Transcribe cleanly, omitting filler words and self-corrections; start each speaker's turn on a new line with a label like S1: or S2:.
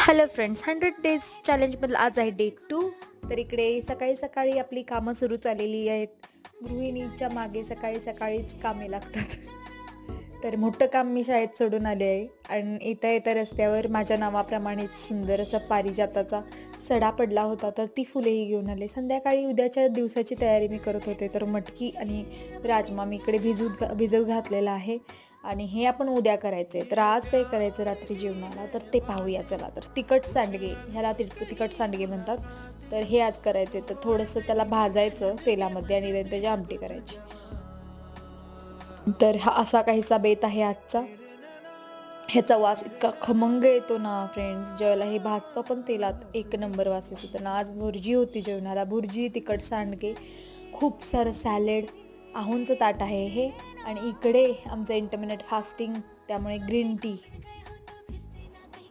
S1: Hello friends, 100 days चॅलेंजमधलं आज आहे day 2. तर इकडे सकाळी सकाळी आपली कामं सुरू झालेली आहेत. गृहिणीच्या मागे सकाळी सकाळीच कामे लागतात. तर मोठं काम मी शाळेत सोडून आले आहे आणि येता येता रस्त्यावर माझ्या नावाप्रमाणेच सुंदर असा पारिजाताचा सडा पडला होता, तर ती फुलेही घेऊन आले. संध्याकाळी उद्याच्या दिवसाची तयारी मी करत होते, तर मटकी आणि राजमा मी इकडे भिजत घातलेला आहे आणि हे आपण उद्या करायचे. तर आज काय करायचं रात्री जेवणाला, तर ते पाहूया चला. तर तिखट सांडगे, ह्याला तिखट सांडगे म्हणतात. तर हे आज करायचे. तर थोडंसं त्याला भाजायचं तेलामध्ये आणि त्याची आमटी करायची. तर हा असा काहीसा बेत आहे आजचा. ह्याचा वास इतका खमंग येतो ना फ्रेंड्स, ज्यावेळेला हे भाजतो पण तेलात, एक नंबर वास येतो. तर आज भुर्जी होती जेवणाला, भुर्जी, तिखट सांडगे, खूप सारं सॅलेड, आहोंचं ताट आहे हे. आणि इकडे आमचं इंटरमिटेंट फास्टिंग, त्यामुळे ग्रीन टी.